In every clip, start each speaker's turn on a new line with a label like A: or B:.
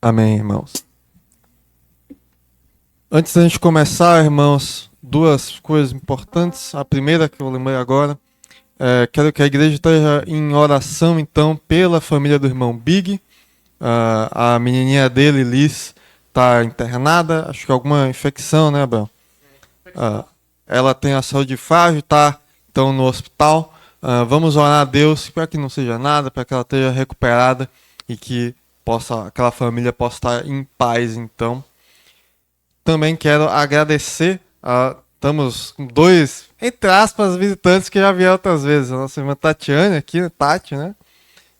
A: Amém, irmãos. Antes da gente começar, irmãos, duas coisas importantes. A primeira que eu lembrei agora, quero que a igreja esteja em oração, então, pela família do irmão Big. A menininha dele, Liz, está internada, acho que alguma infecção, né, Abel? Ela tem a saúde frágil, está então no hospital. Vamos orar a Deus para que não seja nada, para que ela esteja recuperada e que aquela família possa estar em paz, então. Também quero agradecer. Estamos com dois, entre aspas, visitantes que já vieram outras vezes. A nossa irmã Tatiane aqui, Tati, né?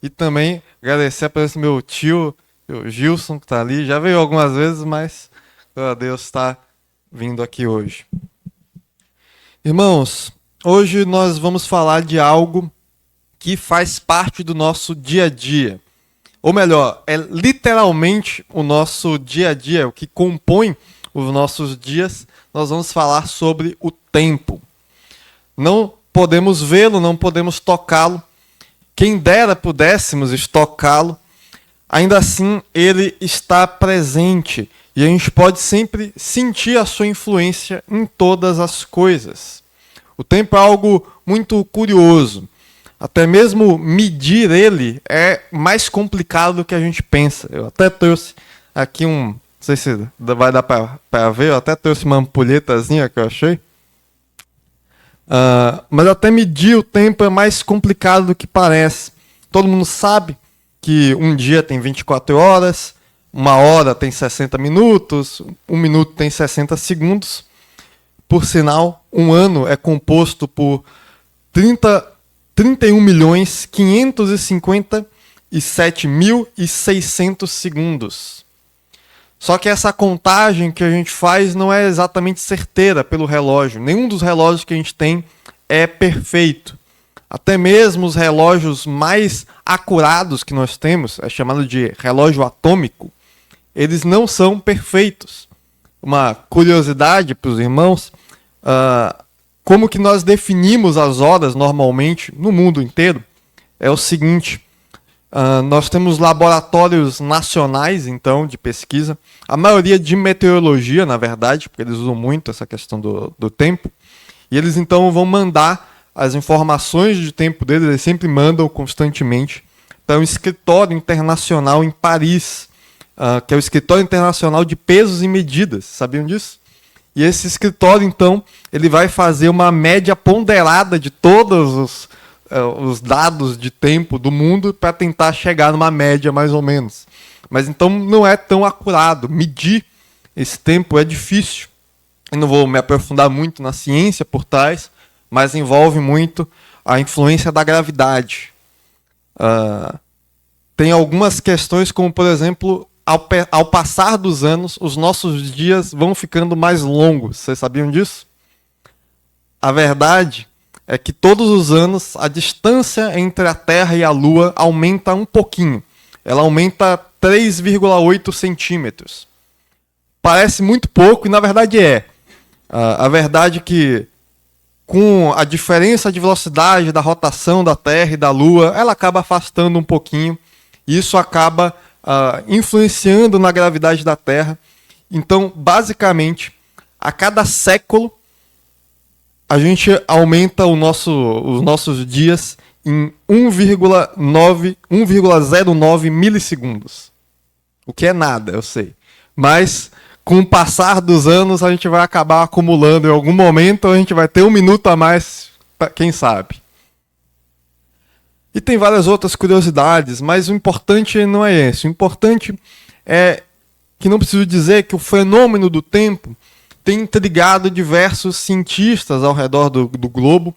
A: E também agradecer a presença do meu tio, o Gilson, que está ali. Já veio algumas vezes, mas glória a Deus está vindo aqui hoje. Irmãos, hoje nós vamos falar de algo que faz parte do nosso dia a dia. Ou melhor, é literalmente o nosso dia a dia, o que compõe os nossos dias. Nós vamos falar sobre o tempo. Não podemos vê-lo, não podemos tocá-lo. Quem dera pudéssemos estocá-lo, ainda assim ele está presente e a gente pode sempre sentir a sua influência em todas as coisas. O tempo é algo muito curioso. Até mesmo medir ele é mais complicado do que a gente pensa. Eu até trouxe aqui não sei se vai dar para ver, eu até trouxe uma ampulhetazinha que eu achei. Mas até medir o tempo é mais complicado do que parece. Todo mundo sabe que um dia tem 24 horas, uma hora tem 60 minutos, um minuto tem 60 segundos. Por sinal, um ano é composto por 31.557.600 segundos. Só que essa contagem que a gente faz não é exatamente certeira pelo relógio. Nenhum dos relógios que a gente tem é perfeito. Até mesmo os relógios mais acurados que nós temos, é chamado de relógio atômico, eles não são perfeitos. Uma curiosidade para os irmãos, como que nós definimos as horas normalmente no mundo inteiro, é o seguinte. Nós temos laboratórios nacionais, então, de pesquisa. A maioria de meteorologia, na verdade, porque eles usam muito essa questão do tempo. E eles, então, vão mandar as informações de tempo deles, eles sempre mandam constantemente para um escritório internacional em Paris, que é o Escritório Internacional de Pesos e Medidas. Sabiam disso? E esse escritório, então, ele vai fazer uma média ponderada de todos os dados de tempo do mundo para tentar chegar numa média mais ou menos. Mas então não é tão acurado. Medir esse tempo é difícil. Eu não vou me aprofundar muito na ciência por trás, mas envolve muito a influência da gravidade. Tem algumas questões como, por exemplo, ao passar dos anos, os nossos dias vão ficando mais longos. Vocês sabiam disso? A verdade é que todos os anos a distância entre a Terra e a Lua aumenta um pouquinho. Ela aumenta 3,8 centímetros. Parece muito pouco e na verdade é. A verdade é que com a diferença de velocidade da rotação da Terra e da Lua, ela acaba afastando um pouquinho. E isso acaba influenciando na gravidade da Terra. Então, basicamente, a cada século, a gente aumenta os nossos dias em 1,09 milissegundos. O que é nada, eu sei. Mas, com o passar dos anos, a gente vai acabar acumulando. Em algum momento, a gente vai ter um minuto a mais, quem sabe. E tem várias outras curiosidades, mas o importante não é esse. O importante é que não preciso dizer que o fenômeno do tempo tem intrigado diversos cientistas ao redor do globo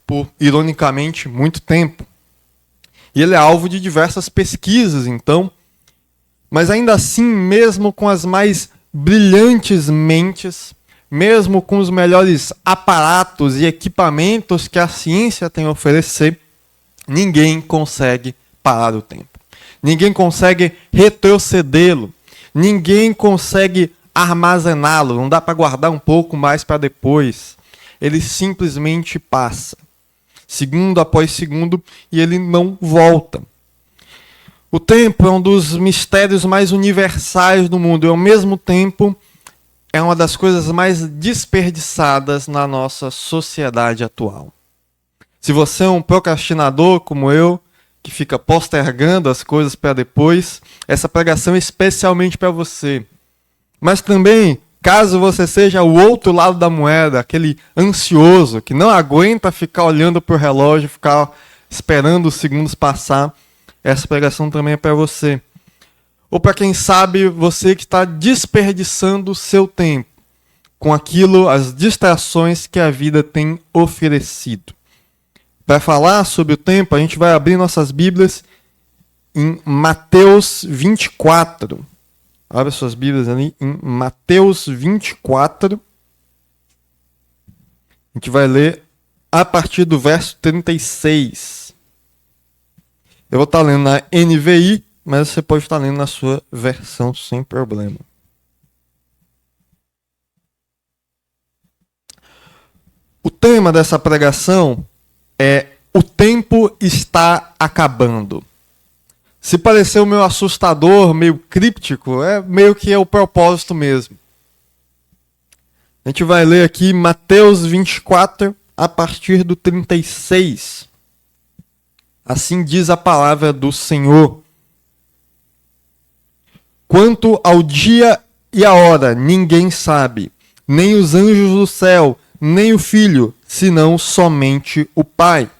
A: por, ironicamente, muito tempo. E ele é alvo de diversas pesquisas, então. Mas ainda assim, mesmo com as mais brilhantes mentes, mesmo com os melhores aparatos e equipamentos que a ciência tem a oferecer, ninguém consegue parar o tempo. Ninguém consegue retrocedê-lo. Ninguém consegue armazená-lo, não dá para guardar um pouco mais para depois. Ele simplesmente passa, segundo após segundo, e ele não volta. O tempo é um dos mistérios mais universais do mundo e, ao mesmo tempo, é uma das coisas mais desperdiçadas na nossa sociedade atual. Se você é um procrastinador como eu, que fica postergando as coisas para depois, essa pregação é especialmente para você. Mas também, caso você seja o outro lado da moeda, aquele ansioso, que não aguenta ficar olhando para o relógio, ficar esperando os segundos passar, essa pregação também é para você. Ou para quem sabe, você que está desperdiçando o seu tempo com aquilo, as distrações que a vida tem oferecido. Para falar sobre o tempo, a gente vai abrir nossas Bíblias em Mateus 24. Abre suas Bíblias ali em Mateus 24. A gente vai ler a partir do verso 36. Eu vou estar lendo na NVI, mas você pode estar lendo na sua versão sem problema. O tema dessa pregação é: o tempo está acabando. Se pareceu meio assustador, meio críptico, meio que é o propósito mesmo. A gente vai ler aqui Mateus 24, a partir do 36. Assim diz a palavra do Senhor. Quanto ao dia e a hora, ninguém sabe, nem os anjos do céu, nem o Filho, senão somente o Pai.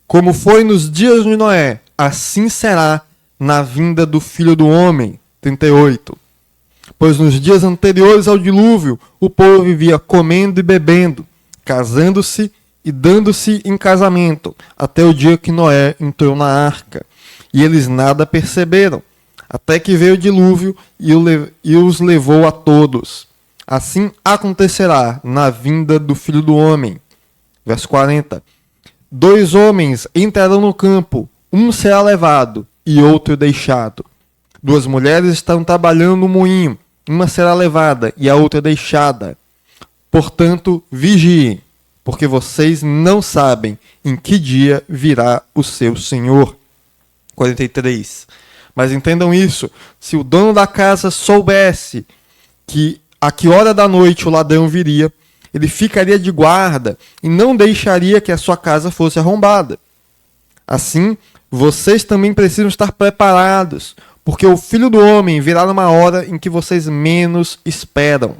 A: Como foi nos dias de Noé, assim será na vinda do Filho do Homem. 38. Pois nos dias anteriores ao dilúvio, o povo vivia comendo e bebendo, casando-se e dando-se em casamento, até o dia que Noé entrou na arca. E eles nada perceberam, até que veio o dilúvio e os levou a todos. Assim acontecerá na vinda do Filho do Homem. Verso 40. 2 homens entrarão no campo, um será levado e outro deixado. 2 mulheres estão trabalhando no moinho, uma será levada e a outra deixada. Portanto, vigiem, porque vocês não sabem em que dia virá o seu Senhor. 43. Mas entendam isso, se o dono da casa soubesse que a que hora da noite o ladrão viria, ele ficaria de guarda e não deixaria que a sua casa fosse arrombada. Assim, vocês também precisam estar preparados, porque o Filho do Homem virá numa hora em que vocês menos esperam.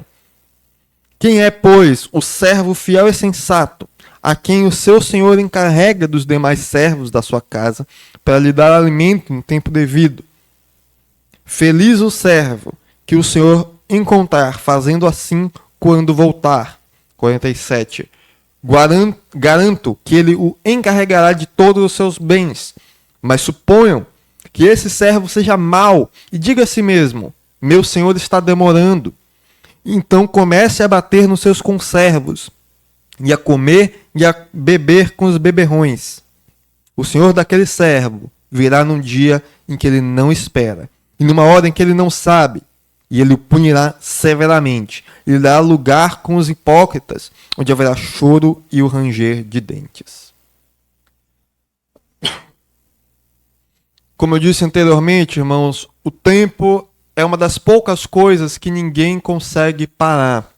A: Quem é, pois, o servo fiel e sensato, a quem o seu senhor encarrega dos demais servos da sua casa, para lhe dar alimento no tempo devido? Feliz o servo que o senhor encontrar fazendo assim quando voltar. 47. Garanto que ele o encarregará de todos os seus bens. Mas suponham que esse servo seja mau e diga a si mesmo: meu senhor está demorando. Então comece a bater nos seus conservos, e a comer e a beber com os beberrões. O senhor daquele servo virá num dia em que ele não espera, e numa hora em que ele não sabe, e ele o punirá severamente. Ele dará lugar com os hipócritas, onde haverá choro e o ranger de dentes. Como eu disse anteriormente, irmãos, o tempo é uma das poucas coisas que ninguém consegue parar.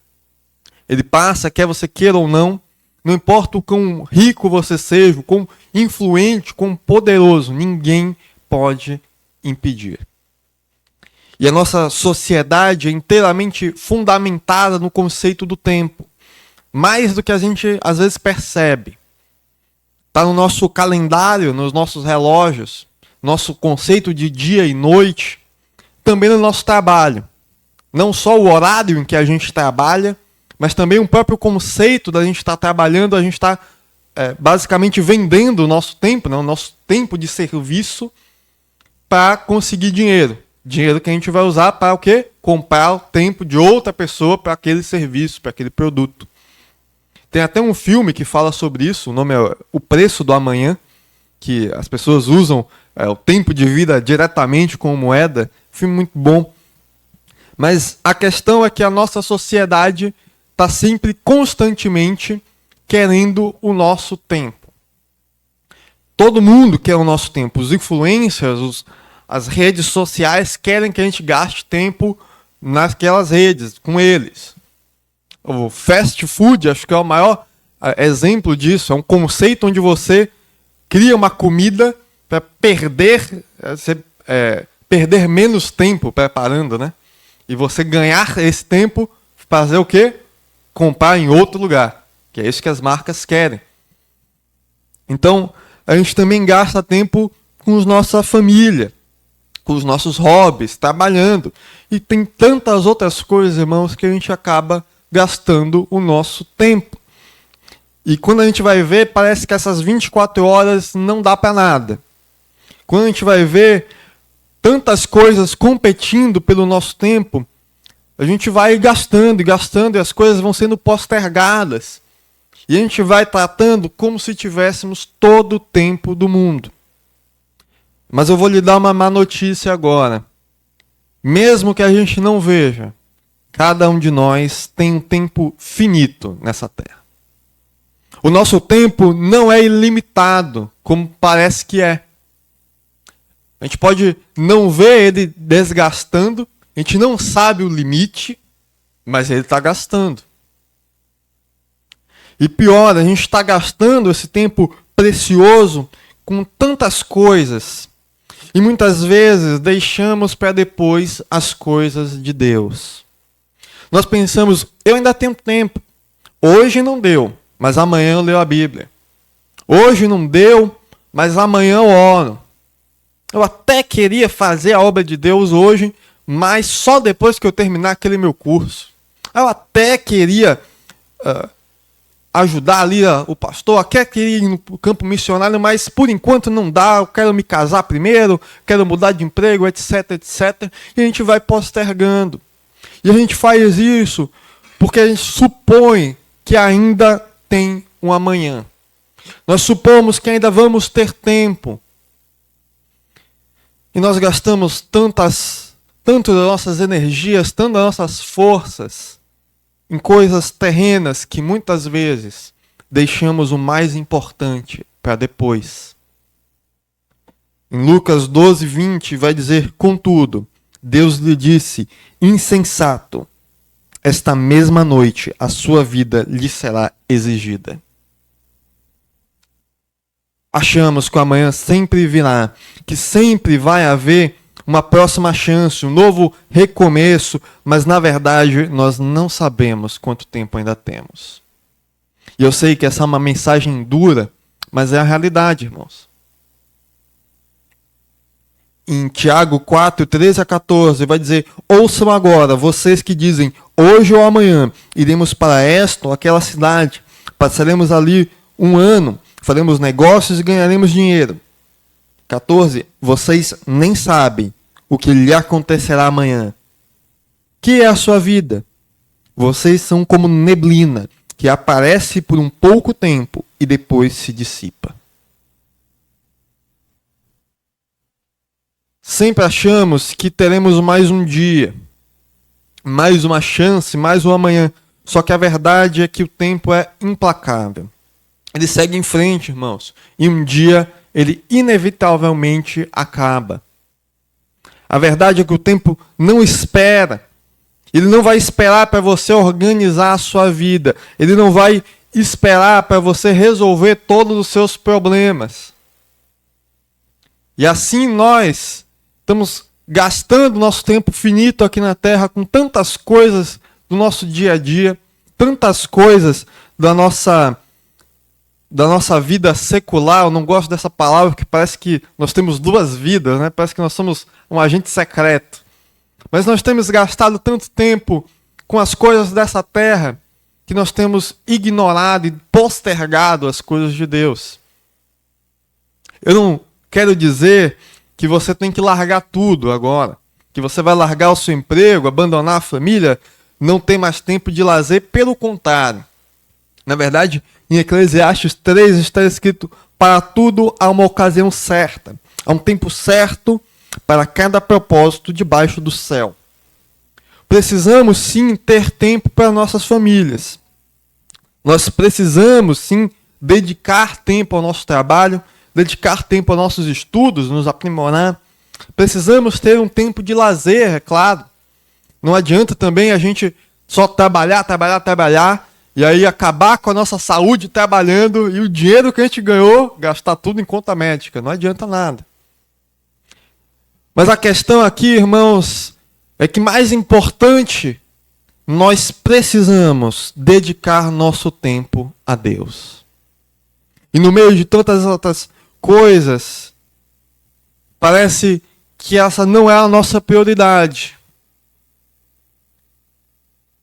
A: Ele passa, quer você queira ou não, não importa o quão rico você seja, o quão influente, o quão poderoso, ninguém pode impedir. E a nossa sociedade é inteiramente fundamentada no conceito do tempo. Mais do que a gente às vezes percebe. Está no nosso calendário, nos nossos relógios, nosso conceito de dia e noite, também no nosso trabalho. Não só o horário em que a gente trabalha, mas também o próprio conceito da gente estar trabalhando, a gente está basicamente vendendo o nosso tempo, né, o nosso tempo de serviço para conseguir dinheiro. Dinheiro que a gente vai usar para o quê? Comprar o tempo de outra pessoa para aquele serviço, para aquele produto. Tem até um filme que fala sobre isso, o nome é O Preço do Amanhã, que as pessoas usam o tempo de vida diretamente como moeda. Filme muito bom. Mas a questão é que a nossa sociedade está sempre, constantemente, querendo o nosso tempo. Todo mundo quer o nosso tempo. Os influencers, as redes sociais querem que a gente gaste tempo naquelas redes, com eles. O fast food, acho que é o maior exemplo disso. É um conceito onde você cria uma comida para perder menos tempo preparando, né? E você ganhar esse tempo, fazer o quê? Comprar em outro lugar. Que é isso que as marcas querem. Então, a gente também gasta tempo com a nossa família, com os nossos hobbies, trabalhando. E tem tantas outras coisas, irmãos, que a gente acaba gastando o nosso tempo. E quando a gente vai ver, parece que essas 24 horas não dá para nada. Quando a gente vai ver tantas coisas competindo pelo nosso tempo, a gente vai gastando e gastando e as coisas vão sendo postergadas. E a gente vai tratando como se tivéssemos todo o tempo do mundo. Mas eu vou lhe dar uma má notícia agora. Mesmo que a gente não veja, cada um de nós tem um tempo finito nessa terra. O nosso tempo não é ilimitado, como parece que é. A gente pode não ver ele desgastando, a gente não sabe o limite, mas ele está gastando. E pior, a gente está gastando esse tempo precioso com tantas coisas. E muitas vezes deixamos para depois as coisas de Deus. Nós pensamos, eu ainda tenho tempo. Hoje não deu, mas amanhã eu leio a Bíblia. Hoje não deu, mas amanhã eu oro. Eu até queria fazer a obra de Deus hoje, mas só depois que eu terminar aquele meu curso. Eu até queria ajudar ali o pastor, até queria ir no campo missionário, mas por enquanto não dá, eu quero me casar primeiro, quero mudar de emprego, etc, etc. E a gente vai postergando. E a gente faz isso porque a gente supõe que ainda tem um amanhã. Nós supomos que ainda vamos ter tempo. E nós gastamos tanto das nossas energias, tanto das nossas forças em coisas terrenas que muitas vezes deixamos o mais importante para depois. Em Lucas 12:20 vai dizer, contudo, Deus lhe disse, insensato, esta mesma noite a sua vida lhe será exigida. Achamos que o amanhã sempre virá, que sempre vai haver uma próxima chance, um novo recomeço, mas na verdade nós não sabemos quanto tempo ainda temos. E eu sei que essa é uma mensagem dura, mas é a realidade, irmãos. Em Tiago 4, 13 a 14, vai dizer, ouçam agora, vocês que dizem, hoje ou amanhã, iremos para esta ou aquela cidade, passaremos ali um ano, faremos negócios e ganharemos dinheiro. 14. Vocês nem sabem o que lhe acontecerá amanhã. Que é a sua vida? Vocês são como neblina, que aparece por um pouco tempo e depois se dissipa. Sempre achamos que teremos mais um dia, mais uma chance, mais um amanhã. Só que a verdade é que o tempo é implacável. Ele segue em frente, irmãos. E um dia ele inevitavelmente acaba. A verdade é que o tempo não espera. Ele não vai esperar para você organizar a sua vida. Ele não vai esperar para você resolver todos os seus problemas. E assim nós estamos gastando nosso tempo finito aqui na Terra com tantas coisas do nosso dia a dia, tantas coisas da nossa vida secular. Eu não gosto dessa palavra, porque parece que nós temos duas vidas, né? Parece que nós somos um agente secreto. Mas nós temos gastado tanto tempo com as coisas dessa terra que nós temos ignorado e postergado as coisas de Deus. Eu não quero dizer que você tem que largar tudo agora, que você vai largar o seu emprego, abandonar a família, não tem mais tempo de lazer, pelo contrário. Na verdade, em Eclesiastes 3 está escrito, para tudo há uma ocasião certa, há um tempo certo para cada propósito debaixo do céu. Precisamos sim ter tempo para nossas famílias. Nós precisamos sim dedicar tempo ao nosso trabalho, dedicar tempo aos nossos estudos, nos aprimorar. Precisamos ter um tempo de lazer, é claro. Não adianta também a gente só trabalhar, e aí acabar com a nossa saúde trabalhando e o dinheiro que a gente ganhou, gastar tudo em conta médica. Não adianta nada. Mas a questão aqui, irmãos, é que mais importante, nós precisamos dedicar nosso tempo a Deus. E no meio de tantas outras coisas, parece que essa não é a nossa prioridade.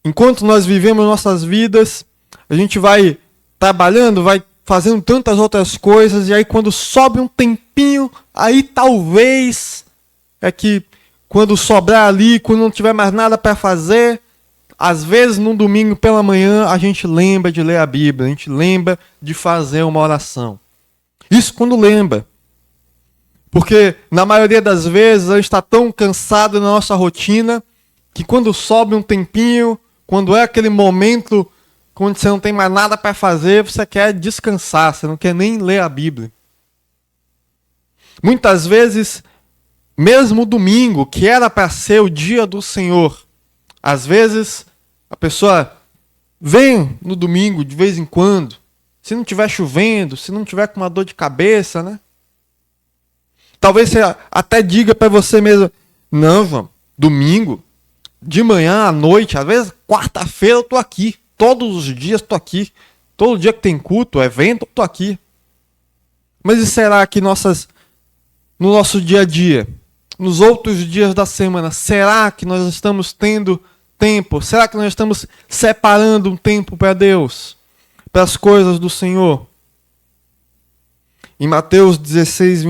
A: Enquanto nós vivemos nossas vidas, a gente vai trabalhando, vai fazendo tantas outras coisas, e aí quando sobe um tempinho, aí talvez é que quando sobrar ali, quando não tiver mais nada para fazer, às vezes num domingo pela manhã a gente lembra de ler a Bíblia, a gente lembra de fazer uma oração. Isso quando lembra. Porque na maioria das vezes a gente está tão cansado na nossa rotina que quando sobe um tempinho, quando é aquele momento quando você não tem mais nada para fazer, você quer descansar, você não quer nem ler a Bíblia. Muitas vezes, mesmo o domingo, que era para ser o dia do Senhor, às vezes a pessoa vem no domingo de vez em quando, se não estiver chovendo, se não tiver com uma dor de cabeça, né? Talvez você até diga para você mesmo, não, João, domingo, de manhã à noite, às vezes quarta-feira eu estou aqui, todos os dias estou aqui, todo dia que tem culto, evento, eu estou aqui. Mas e será que no nosso dia a dia, nos outros dias da semana, será que nós estamos tendo tempo? Será que nós estamos separando um tempo para Deus, para as coisas do Senhor? Em Mateus 16,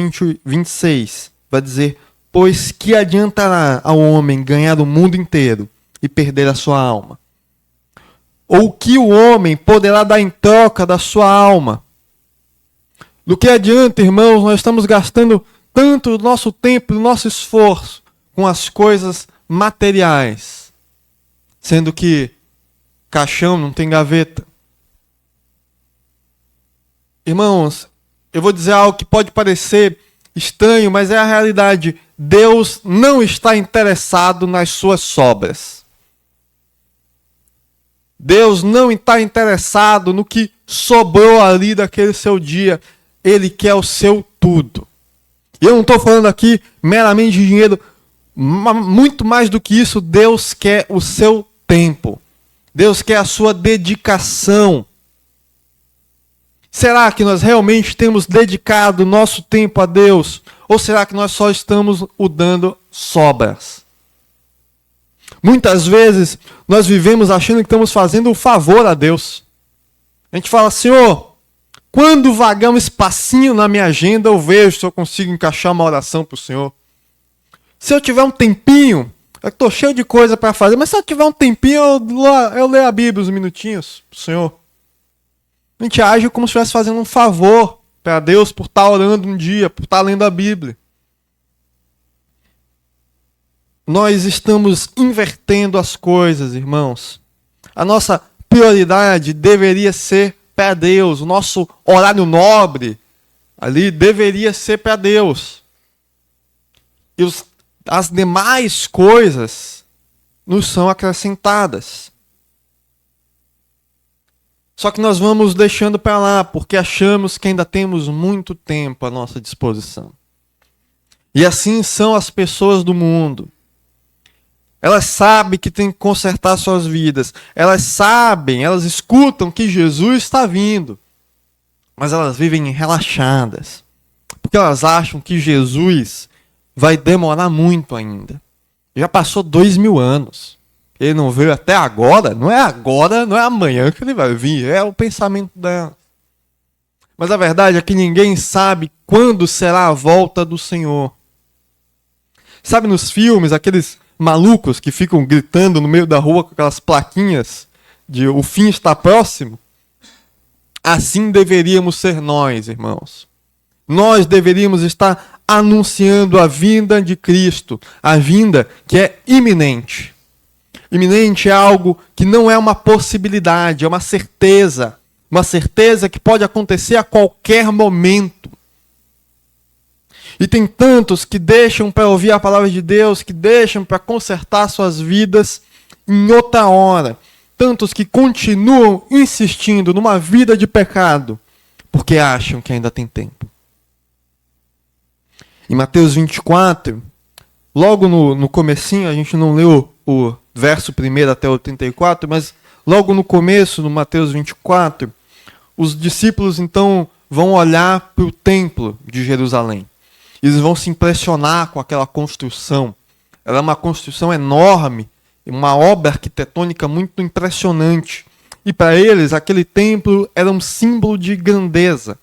A: 26, vai dizer: pois que adiantará ao homem ganhar o mundo inteiro e perder a sua alma? Ou que o homem poderá dar em troca da sua alma? Do que adianta, irmãos, nós estamos gastando tanto do nosso tempo, do nosso esforço com as coisas materiais, sendo que caixão não tem gaveta. Irmãos, eu vou dizer algo que pode parecer estranho, mas é a realidade. Deus não está interessado nas suas sobras. Deus não está interessado no que sobrou ali daquele seu dia. Ele quer o seu tudo. E eu não estou falando aqui meramente de dinheiro. Muito mais do que isso, Deus quer o seu tempo. Deus quer a sua dedicação. Será que nós realmente temos dedicado o nosso tempo a Deus? Ou será que nós só estamos o dando sobras? Muitas vezes nós vivemos achando que estamos fazendo um favor a Deus. A gente fala, Senhor, quando vagar um espacinho na minha agenda, eu vejo se eu consigo encaixar uma oração para o Senhor. Se eu tiver um tempinho, eu estou cheio de coisa para fazer, mas se eu tiver um tempinho, eu leio a Bíblia uns minutinhos para o Senhor. A gente age como se estivesse fazendo um favor para Deus por estar orando um dia, por estar lendo a Bíblia. Nós estamos invertendo as coisas, irmãos. A nossa prioridade deveria ser para Deus. O nosso horário nobre ali deveria ser para Deus. E as demais coisas nos são acrescentadas. Só que nós vamos deixando para lá, porque achamos que ainda temos muito tempo à nossa disposição. E assim são as pessoas do mundo. Elas sabem que tem que consertar suas vidas. Elas sabem, elas escutam que Jesus está vindo. Mas elas vivem relaxadas. Porque elas acham que Jesus vai demorar muito ainda. Já passou 2000 anos. Ele não veio até agora, não é amanhã que ele vai vir, é o pensamento dela. Mas a verdade é que ninguém sabe quando será a volta do Senhor. Sabe nos filmes, aqueles malucos que ficam gritando no meio da rua com aquelas plaquinhas de o fim está próximo? Assim deveríamos ser nós, irmãos. Nós deveríamos estar anunciando a vinda de Cristo, a vinda que é iminente. Iminente é algo que não é uma possibilidade, é uma certeza que pode acontecer a qualquer momento. E tem tantos que deixam para ouvir a palavra de Deus, que deixam para consertar suas vidas em outra hora. Tantos que continuam insistindo numa vida de pecado, porque acham que ainda tem tempo. Em Mateus 24, logo no comecinho, a gente não leu o verso 1 até o 34, mas logo no começo, no Mateus 24, os discípulos então vão olhar para o templo de Jerusalém. Eles vão se impressionar com aquela construção. Ela é uma construção enorme, uma obra arquitetônica muito impressionante. E para eles, aquele templo era um símbolo de grandeza.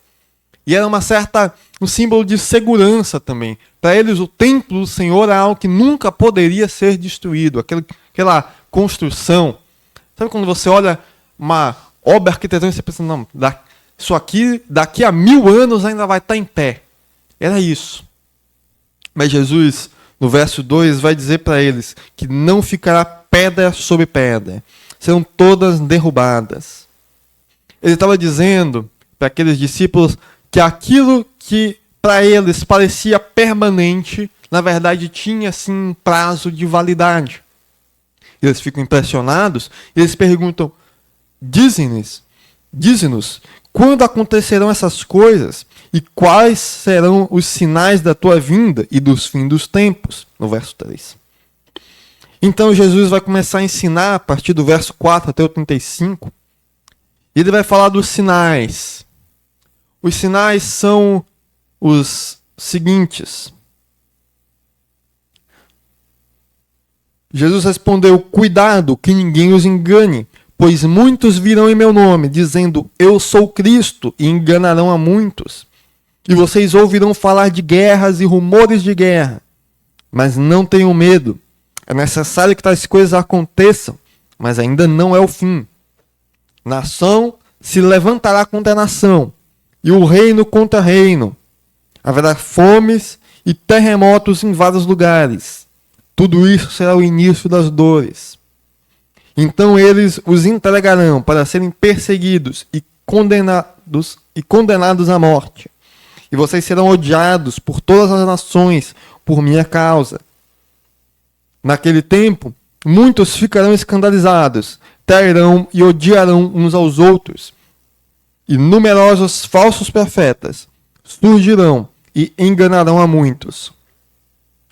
A: E era um símbolo de segurança também. Para eles, o templo do Senhor é algo que nunca poderia ser destruído. Aquela construção. Sabe quando você olha uma obra arquitetônica e você pensa, não, isso aqui daqui a 1000 anos ainda vai estar em pé. Era isso. Mas Jesus, no verso 2, vai dizer para eles que não ficará pedra sobre pedra. Serão todas derrubadas. Ele estava dizendo para aqueles discípulos que aquilo que para eles parecia permanente, na verdade tinha sim um prazo de validade. Eles ficam impressionados e eles perguntam, dize-nos, quando acontecerão essas coisas e quais serão os sinais da tua vinda e dos fins dos tempos? No verso 3. Então Jesus vai começar a ensinar a partir do verso 4 até o 35. E ele vai falar dos sinais. Os sinais são os seguintes. Jesus respondeu, cuidado que ninguém os engane, pois muitos virão em meu nome, dizendo, eu sou Cristo, e enganarão a muitos. E vocês ouvirão falar de guerras e rumores de guerra. Mas não tenham medo. É necessário que tais coisas aconteçam, mas ainda não é o fim. Nação se levantará contra nação, e o reino contra reino. Haverá fomes e terremotos em vários lugares. Tudo isso será o início das dores. Então eles os entregarão para serem perseguidos e condenados à morte. E vocês serão odiados por todas as nações por minha causa. Naquele tempo, muitos ficarão escandalizados, trairão e odiarão uns aos outros. E numerosos falsos profetas surgirão e enganarão a muitos.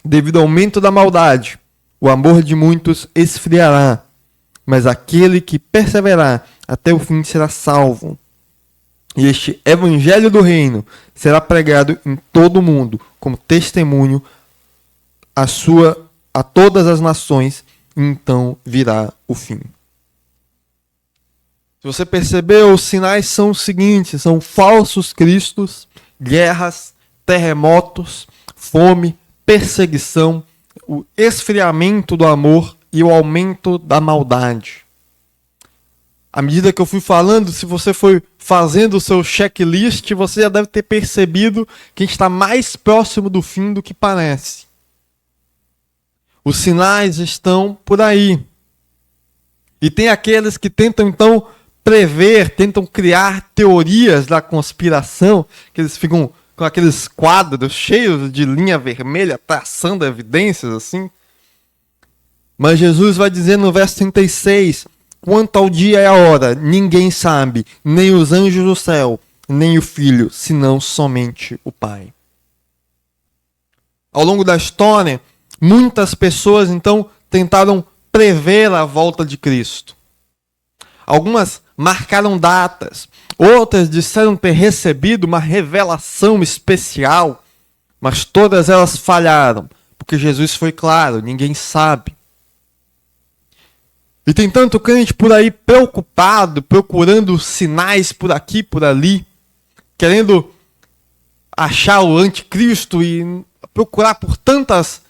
A: Devido ao aumento da maldade, o amor de muitos esfriará, mas aquele que perseverar até o fim será salvo. E este evangelho do reino será pregado em todo o mundo como testemunho a todas as nações, e então virá o fim. Se você percebeu, os sinais são os seguintes, são falsos cristos, guerras, terremotos, fome, perseguição, o esfriamento do amor e o aumento da maldade. À medida que eu fui falando, se você foi fazendo o seu checklist, você já deve ter percebido que a gente está mais próximo do fim do que parece. Os sinais estão por aí. E tem aqueles que tentam, então, prever, tentam criar teorias da conspiração, que eles ficam com aqueles quadros cheios de linha vermelha, traçando evidências assim. Mas Jesus vai dizer no verso 36, quanto ao dia e a hora, ninguém sabe, nem os anjos do céu, nem o Filho, senão somente o Pai. Ao longo da história, muitas pessoas, então, tentaram prever a volta de Cristo. Algumas marcaram datas, outras disseram ter recebido uma revelação especial, mas todas elas falharam, porque Jesus foi claro, ninguém sabe. E tem tanto crente por aí preocupado, procurando sinais por aqui, por ali, querendo achar o anticristo e procurar por tantas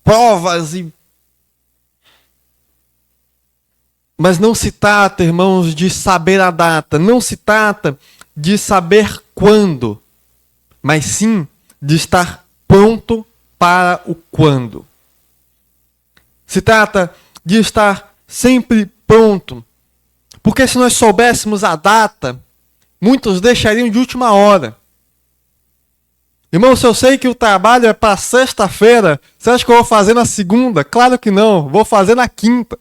A: provas. Mas não se trata, irmãos, de saber a data, não se trata de saber quando, mas sim de estar pronto para o quando. Se trata de estar sempre pronto, porque se nós soubéssemos a data, muitos deixariam de última hora. Irmão, se eu sei que o trabalho é para sexta-feira, você acha que eu vou fazer na segunda? Claro que não, vou fazer na quinta.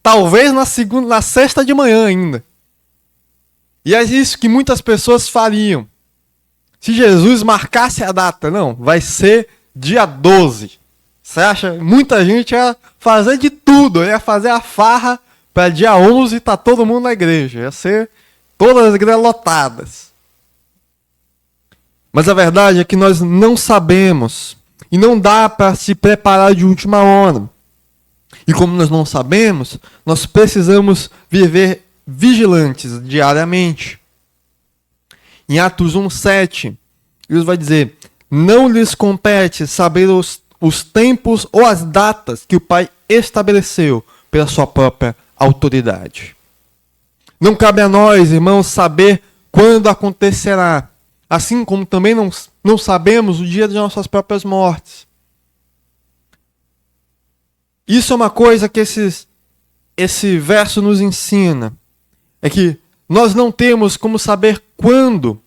A: Talvez na segunda, na sexta de manhã ainda. E é isso que muitas pessoas fariam. Se Jesus marcasse a data, não, vai ser dia 12. Você acha? Muita gente ia fazer de tudo, ia fazer a farra para dia 11 tá todo mundo na igreja. Ia ser todas as igrejas lotadas. Mas a verdade é que nós não sabemos e não dá para se preparar de última hora. E como nós não sabemos, nós precisamos viver vigilantes diariamente. Em Atos 1:7, Deus vai dizer: não lhes compete saber os tempos ou as datas que o Pai estabeleceu pela sua própria autoridade. Não cabe a nós, irmãos, saber quando acontecerá, assim como também não sabemos o dia de nossas próprias mortes. Isso é uma coisa que esse verso nos ensina. É que nós não temos como saber quando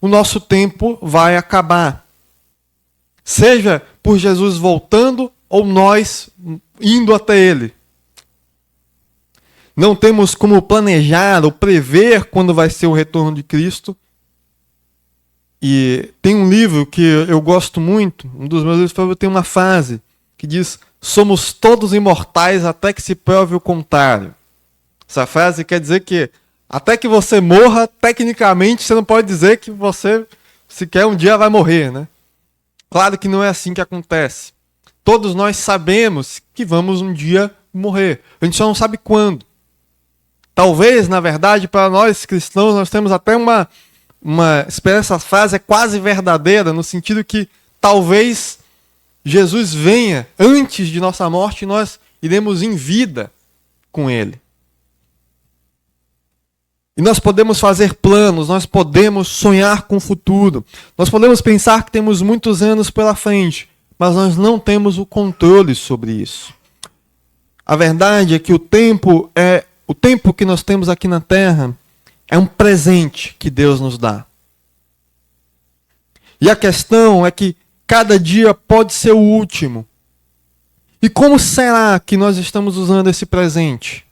A: o nosso tempo vai acabar. Seja por Jesus voltando ou nós indo até Ele. Não temos como planejar ou prever quando vai ser o retorno de Cristo. E tem um livro que eu gosto muito, um dos meus livros favoritos, tem uma frase que diz: somos todos imortais até que se prove o contrário. Essa frase quer dizer que até que você morra, tecnicamente você não pode dizer que você sequer um dia vai morrer, né? Claro que não é assim que acontece. Todos nós sabemos que vamos um dia morrer. A gente só não sabe quando. Talvez, na verdade, para nós cristãos, nós temos até uma esperança. Essa frase é quase verdadeira, no sentido que talvez Jesus venha antes de nossa morte e nós iremos em vida com Ele. E nós podemos fazer planos, nós podemos sonhar com o futuro, nós podemos pensar que temos muitos anos pela frente, mas nós não temos o controle sobre isso. A verdade é que o tempo que nós temos aqui na Terra é um presente que Deus nos dá. E a questão é que cada dia pode ser o último. E como será que nós estamos usando esse presente?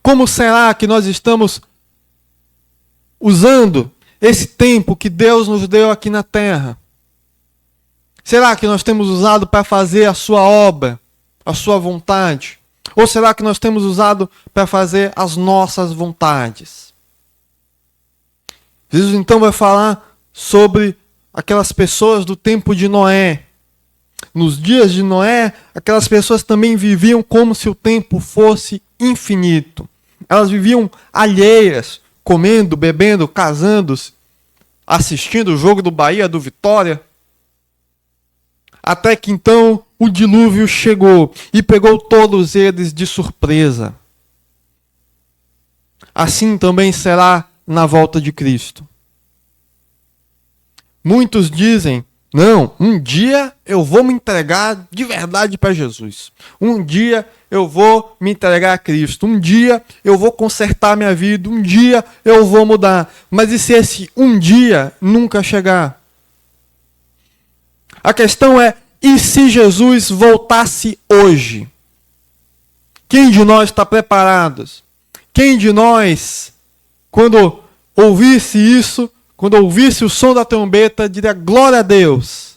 A: Como será que nós estamos usando esse tempo que Deus nos deu aqui na Terra? Será que nós temos usado para fazer a sua obra, a sua vontade? Ou será que nós temos usado para fazer as nossas vontades? Jesus então vai falar sobre aquelas pessoas do tempo de Noé. Nos dias de Noé, aquelas pessoas também viviam como se o tempo fosse infinito. Elas viviam alheias, comendo, bebendo, casando, assistindo o jogo do Bahia, do Vitória. Até que então o dilúvio chegou e pegou todos eles de surpresa. Assim também será na volta de Cristo. Muitos dizem: não, um dia eu vou me entregar de verdade para Jesus. Um dia eu vou me entregar a Cristo. Um dia eu vou consertar minha vida. Um dia eu vou mudar. Mas e se esse um dia nunca chegar? A questão é: e se Jesus voltasse hoje? Quem de nós está preparado? Quem de nós, quando ouvisse isso, quando ouvisse o som da trombeta, diria glória a Deus?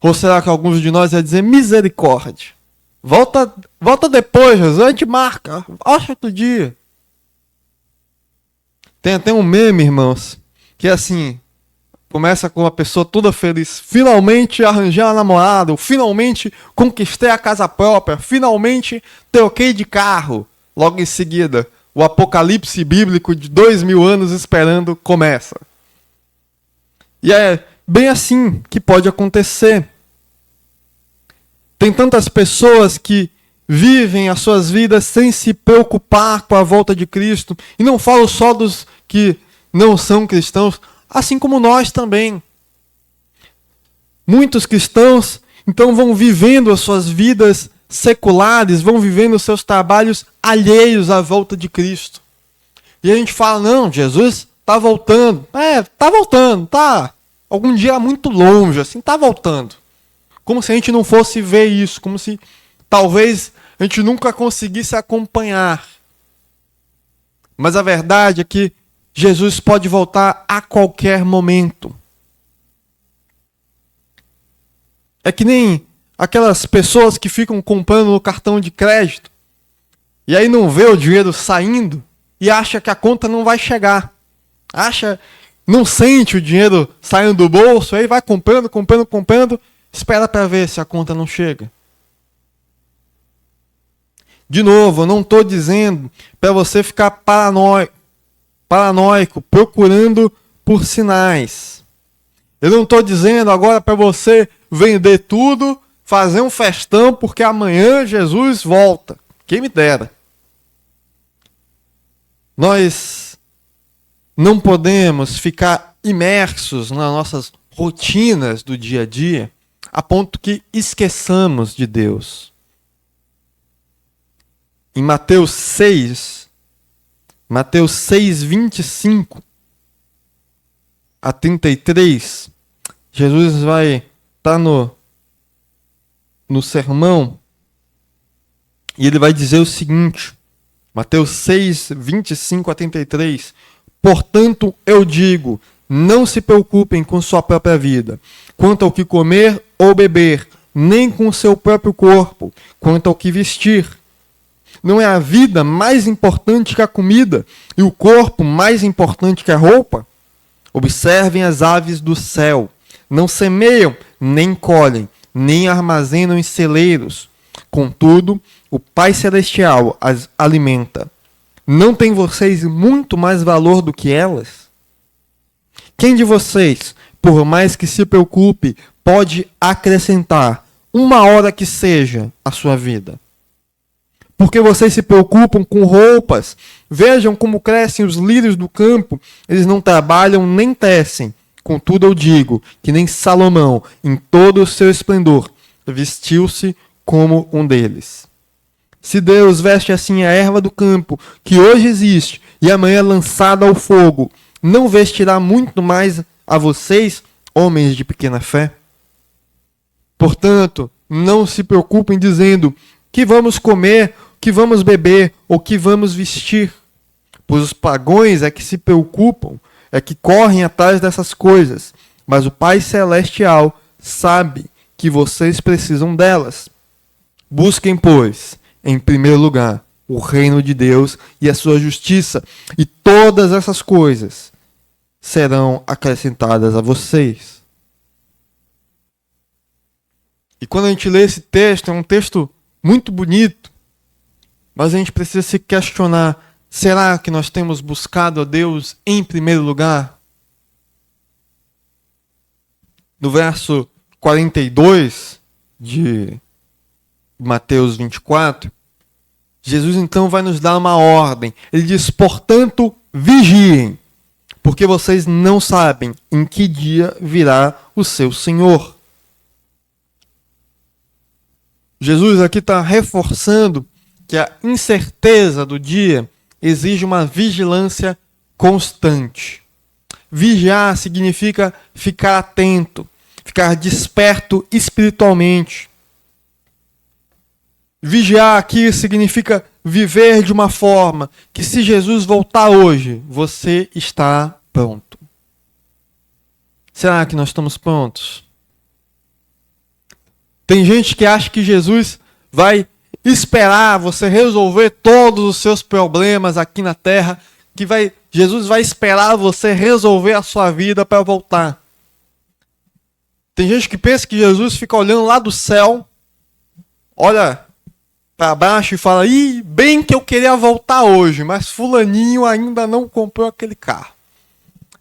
A: Ou será que alguns de nós iam dizer misericórdia? Volta depois, Jesus, a gente marca, acha outro dia. Tem até um meme, irmãos, que é assim, começa com uma pessoa toda feliz: finalmente arranjei uma namorada, finalmente conquistei a casa própria, finalmente troquei de carro. Logo em seguida, o apocalipse bíblico de 2000 anos esperando começa. E é bem assim que pode acontecer. Tem tantas pessoas que vivem as suas vidas sem se preocupar com a volta de Cristo. E não falo só dos que não são cristãos, assim como nós também. Muitos cristãos, então, vão vivendo as suas vidas seculares, vão vivendo os seus trabalhos alheios à volta de Cristo. E a gente fala: não, Jesus está voltando. Está voltando, tá. algum dia muito longe, assim, tá voltando. Como se a gente não fosse ver isso, como se talvez a gente nunca conseguisse acompanhar. Mas a verdade é que Jesus pode voltar a qualquer momento. É que nem aquelas pessoas que ficam comprando no cartão de crédito e aí não vê o dinheiro saindo e acha que a conta não vai chegar. Não sente o dinheiro saindo do bolso, aí vai comprando, espera para ver se a conta não chega. De novo, eu não estou dizendo para você ficar paranoico, procurando por sinais. Eu não estou dizendo agora para você vender tudo, fazer um festão, porque amanhã Jesus volta. Quem me dera. Nós não podemos ficar imersos nas nossas rotinas do dia a dia, a ponto que esqueçamos de Deus. Em Mateus 6, 25 a 33, Jesus vai estar no sermão e ele vai dizer o seguinte, Mateus 6, 25 a 33, portanto eu digo, não se preocupem com sua própria vida, quanto ao que comer ou beber, nem com o seu próprio corpo, quanto ao que vestir. Não é a vida mais importante que a comida e o corpo mais importante que a roupa? Observem as aves do céu. Não semeiam, nem colhem, nem armazenam em celeiros. Contudo, o Pai Celestial as alimenta. Não tem vocês muito mais valor do que elas? Quem de vocês, por mais que se preocupe, pode acrescentar uma hora que seja à sua vida? Porque vocês se preocupam com roupas. Vejam como crescem os lírios do campo. Eles não trabalham nem tecem. Contudo, eu digo que nem Salomão, em todo o seu esplendor, vestiu-se como um deles. Se Deus veste assim a erva do campo, que hoje existe e amanhã é lançada ao fogo, não vestirá muito mais a vocês, homens de pequena fé? Portanto, não se preocupem dizendo que vamos comer, que vamos beber ou que vamos vestir. Pois os pagãos é que se preocupam, é que correm atrás dessas coisas. Mas o Pai Celestial sabe que vocês precisam delas. Busquem, pois, em primeiro lugar, o reino de Deus e a sua justiça, e todas essas coisas serão acrescentadas a vocês. E quando a gente lê esse texto, é um texto muito bonito, mas a gente precisa se questionar, será que nós temos buscado a Deus em primeiro lugar? No verso 42 de Mateus 24, Jesus então vai nos dar uma ordem. Ele diz, portanto, vigiem, porque vocês não sabem em que dia virá o seu Senhor. Jesus aqui está reforçando que a incerteza do dia exige uma vigilância constante. Vigiar significa ficar atento, ficar desperto espiritualmente. Vigiar aqui significa viver de uma forma que, se Jesus voltar hoje, você está pronto. Será que nós estamos prontos? Tem gente que acha que Jesus vai esperar você resolver todos os seus problemas aqui na terra, que Jesus vai esperar você resolver a sua vida para voltar. Tem gente que pensa que Jesus fica olhando lá do céu, olha para baixo e fala, bem que eu queria voltar hoje, mas fulaninho ainda não comprou aquele carro.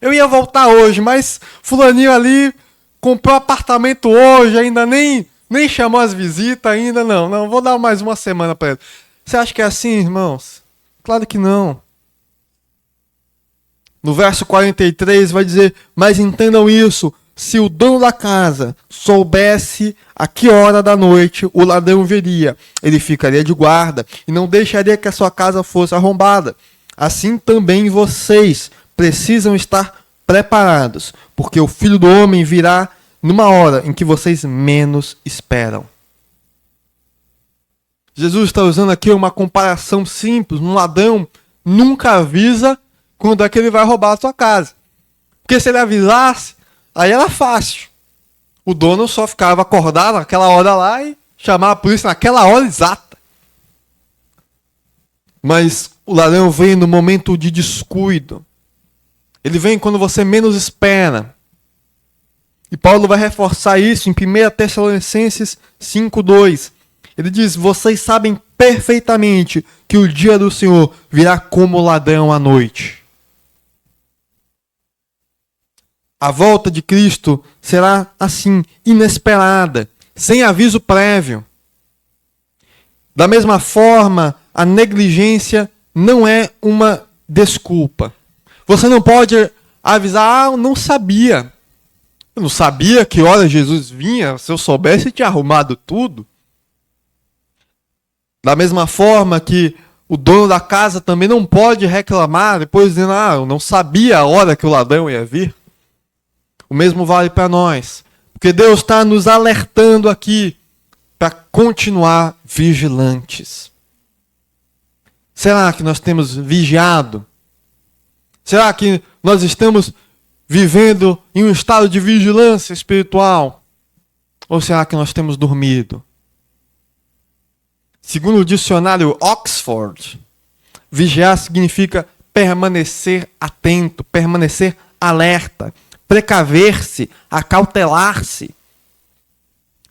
A: Eu ia voltar hoje, mas fulaninho ali comprou apartamento hoje, ainda nem chamou as visitas ainda, não, vou dar mais uma semana para ele. Você acha que é assim, irmãos? Claro que não. No verso 43 vai dizer, mas entendam isso, se o dono da casa soubesse a que hora da noite o ladrão viria, ele ficaria de guarda e não deixaria que a sua casa fosse arrombada. Assim também vocês precisam estar preparados, porque o Filho do Homem virá numa hora em que vocês menos esperam. Jesus está usando aqui uma comparação simples. Um ladrão nunca avisa quando é que ele vai roubar a sua casa. Porque se ele avisasse, aí era fácil. O dono só ficava acordado naquela hora lá e chamava a polícia naquela hora exata. Mas o ladrão vem no momento de descuido. Ele vem quando você menos espera. E Paulo vai reforçar isso em 1 Tessalonicenses 5:2. Ele diz: vocês sabem perfeitamente que o dia do Senhor virá como ladrão à noite. A volta de Cristo será assim, inesperada, sem aviso prévio. Da mesma forma, a negligência não é uma desculpa. Você não pode avisar: eu não sabia. Eu não sabia que hora Jesus vinha. Se eu soubesse, eu tinha arrumado tudo. Da mesma forma que o dono da casa também não pode reclamar depois dizendo: eu não sabia a hora que o ladrão ia vir. O mesmo vale para nós. Porque Deus está nos alertando aqui para continuar vigilantes. Será que nós temos vigiado? Será que nós estamos vivendo em um estado de vigilância espiritual? Ou será que nós temos dormido? Segundo o dicionário Oxford, vigiar significa permanecer atento, permanecer alerta, precaver-se, acautelar-se.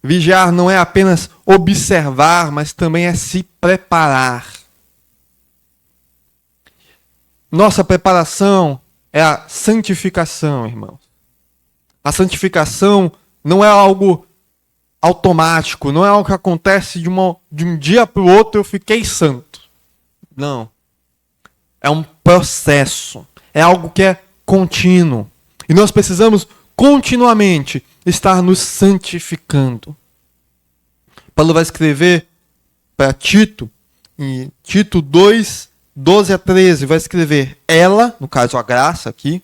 A: Vigiar não é apenas observar, mas também é se preparar. Nossa preparação é a santificação, irmãos. A santificação não é algo automático, não é algo que acontece de um dia para o outro eu fiquei santo. Não. É um processo. É algo que é contínuo. E nós precisamos continuamente estar nos santificando. Paulo vai escrever para Tito, em Tito 2, 12 a 13, vai escrever: ela, no caso a graça aqui,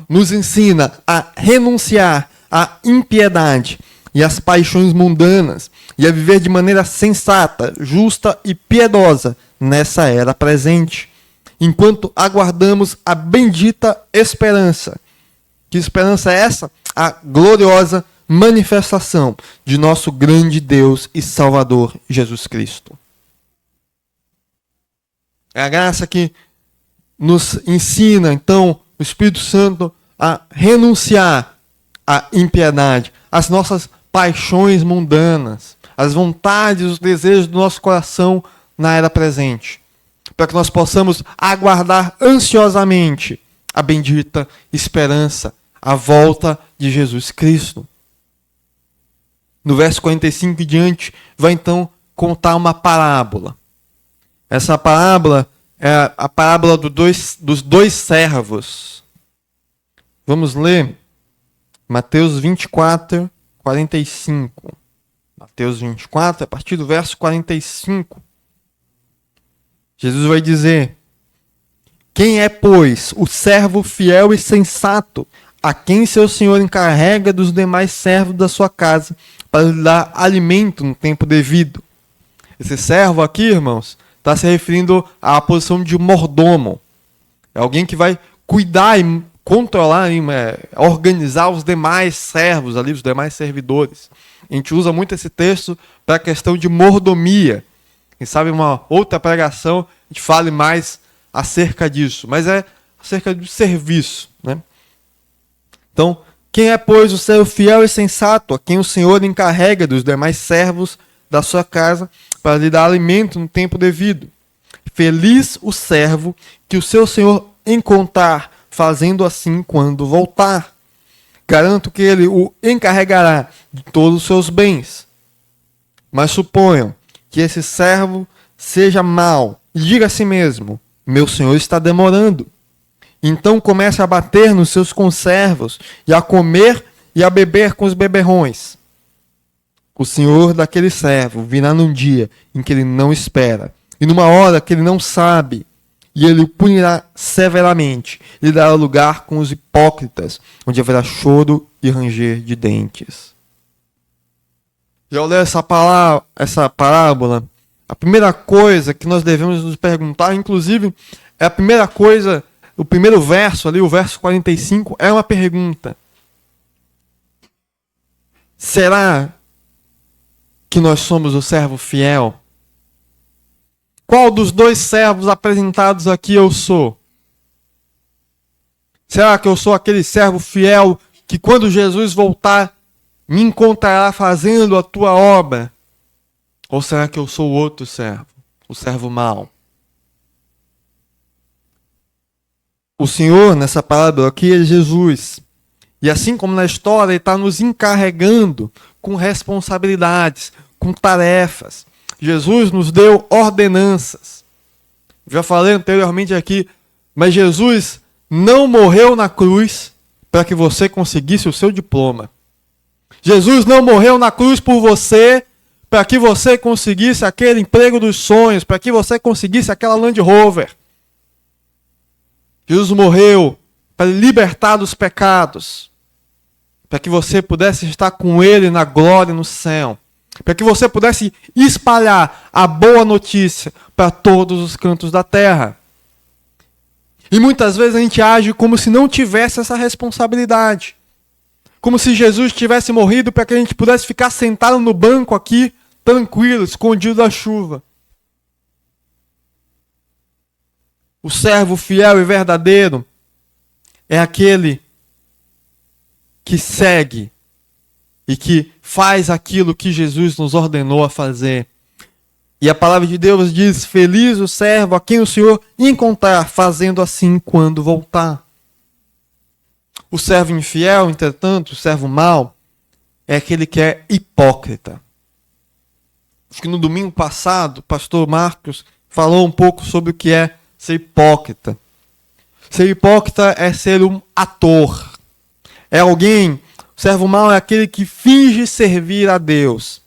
A: nos ensina a renunciar à impiedade e às paixões mundanas e a viver de maneira sensata, justa e piedosa nessa era presente, enquanto aguardamos a bendita esperança. Que esperança é essa? A gloriosa manifestação de nosso grande Deus e Salvador Jesus Cristo. É a graça que nos ensina, então, o Espírito Santo a renunciar à impiedade, às nossas paixões mundanas, às vontades, os desejos do nosso coração na era presente, para que nós possamos aguardar ansiosamente a bendita esperança, a volta de Jesus Cristo. No verso 45 e diante, vai então contar uma parábola. Essa parábola é a parábola dos dois servos. Vamos ler Mateus 24, 45. Mateus 24, a partir do verso 45. Jesus vai dizer: quem é, pois, o servo fiel e sensato, a quem seu senhor encarrega dos demais servos da sua casa, para lhe dar alimento no tempo devido? Esse servo aqui, irmãos, está se referindo à posição de mordomo. É alguém que vai cuidar e controlar, organizar os demais servos ali, os demais servidores. A gente usa muito esse texto para a questão de mordomia. Quem sabe uma outra pregação a gente fale mais acerca disso, mas é acerca do serviço, né? Então, quem é, pois, o servo fiel e sensato, a quem o Senhor encarrega dos demais servos da sua casa, para lhe dar alimento no tempo devido? Feliz o servo que o seu Senhor encontrar, fazendo assim quando voltar. Garanto que ele o encarregará de todos os seus bens. Mas suponham que esse servo seja mau e diga a si mesmo: meu senhor está demorando. Então comece a bater nos seus conservos e a comer e a beber com os beberrões. O senhor daquele servo virá num dia em que ele não espera e numa hora que ele não sabe, e ele o punirá severamente. Ele dará lugar com os hipócritas, onde haverá choro e ranger de dentes. Já olhei essa parábola? A primeira coisa que nós devemos nos perguntar, inclusive, é a primeira coisa, o primeiro verso ali, o verso 45, é uma pergunta. Será que nós somos o servo fiel? Qual dos dois servos apresentados aqui eu sou? Será que eu sou aquele servo fiel que quando Jesus voltar me encontrará fazendo a tua obra? Ou será que eu sou o outro servo, o servo mau? O Senhor, nessa parábola aqui, é Jesus. E assim como na história, Ele está nos encarregando com responsabilidades, com tarefas. Jesus nos deu ordenanças. Já falei anteriormente aqui, mas Jesus não morreu na cruz para que você conseguisse o seu diploma. Jesus não morreu na cruz por você para que você conseguisse aquele emprego dos sonhos, para que você conseguisse aquela Land Rover. Jesus morreu para libertar dos pecados, para que você pudesse estar com Ele na glória no céu, para que você pudesse espalhar a boa notícia para todos os cantos da terra. E muitas vezes a gente age como se não tivesse essa responsabilidade. Como se Jesus tivesse morrido para que a gente pudesse ficar sentado no banco aqui, tranquilo, escondido da chuva. O servo fiel e verdadeiro é aquele que segue e que faz aquilo que Jesus nos ordenou a fazer. E a palavra de Deus diz: feliz o servo a quem o Senhor encontrar fazendo assim quando voltar. O servo infiel, entretanto, o servo mau, é aquele que é hipócrita. Acho que no domingo passado, o pastor Marcos falou um pouco sobre o que é ser hipócrita. Ser hipócrita é ser um ator. É alguém, o servo mau é aquele que finge servir a Deus.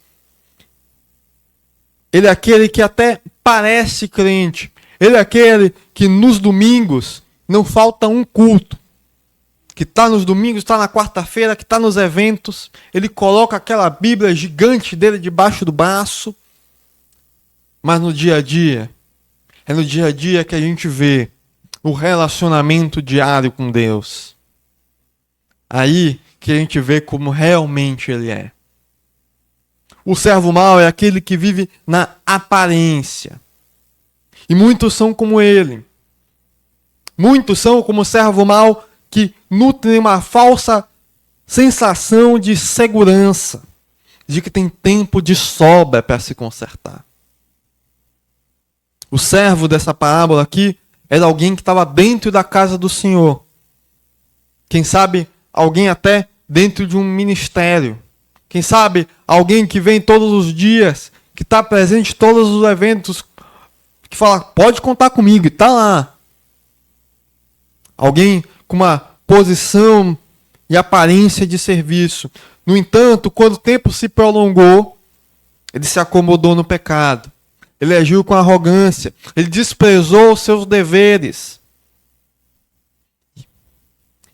A: Ele é aquele que até parece crente. Ele é aquele que nos domingos não falta um culto. Que está nos domingos, está na quarta-feira, que está nos eventos. Ele coloca aquela Bíblia gigante dele debaixo do braço. Mas no dia a dia, é no dia a dia que a gente vê o relacionamento diário com Deus. Aí que a gente vê como realmente ele é. O servo mau é aquele que vive na aparência. E muitos são como ele. Muitos são como o servo mau que nutrem uma falsa sensação de segurança, de que tem tempo de sobra para se consertar. O servo dessa parábola aqui era alguém que estava dentro da casa do Senhor. Quem sabe alguém até dentro de um ministério. Quem sabe alguém que vem todos os dias, que está presente em todos os eventos, que fala, pode contar comigo, e está lá. Alguém com uma posição e aparência de serviço. No entanto, quando o tempo se prolongou, ele se acomodou no pecado. Ele agiu com arrogância. Ele desprezou os seus deveres.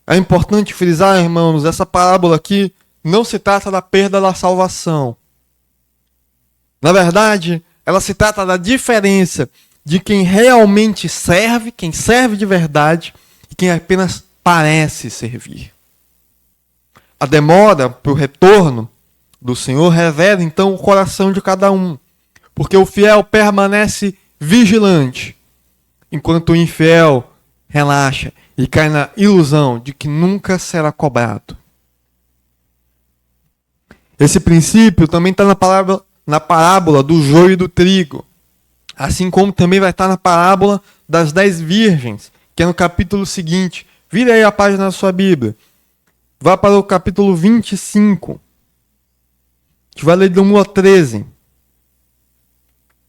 A: É importante frisar, irmãos, essa parábola aqui não se trata da perda da salvação. Na verdade, ela se trata da diferença de quem realmente serve, quem serve de verdade, e quem apenas parece servir. A demora para o retorno do Senhor revela então o coração de cada um, porque o fiel permanece vigilante, enquanto o infiel relaxa e cai na ilusão de que nunca será cobrado. Esse princípio também está na parábola do joio e do trigo, assim como também vai estar na parábola das 10 virgens, que é no capítulo seguinte. Vire aí a página da sua Bíblia. Vá para o capítulo 25. A gente vai ler de 1 a 13.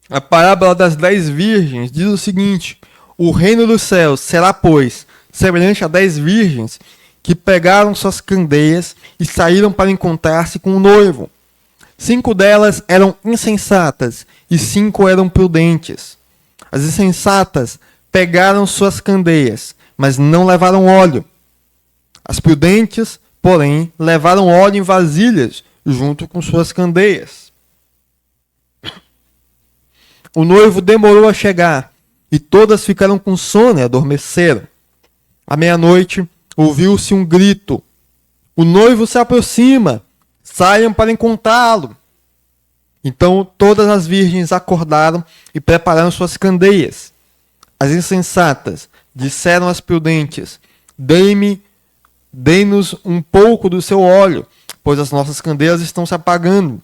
A: A parábola das 10 virgens diz o seguinte: o reino dos céus será, pois, semelhante a 10 virgens que pegaram suas candeias e saíram para encontrar-se com o noivo. 5 delas eram insensatas e 5 eram prudentes. As insensatas pegaram suas candeias, mas não levaram óleo. As prudentes, porém, levaram óleo em vasilhas, junto com suas candeias. O noivo demorou a chegar, e todas ficaram com sono e adormeceram. À meia-noite, ouviu-se um grito. O noivo se aproxima, saiam para encontrá-lo. Então todas as virgens acordaram e prepararam suas candeias. As insensatas disseram às prudentes: dê-nos um pouco do seu óleo, pois as nossas candeias estão se apagando.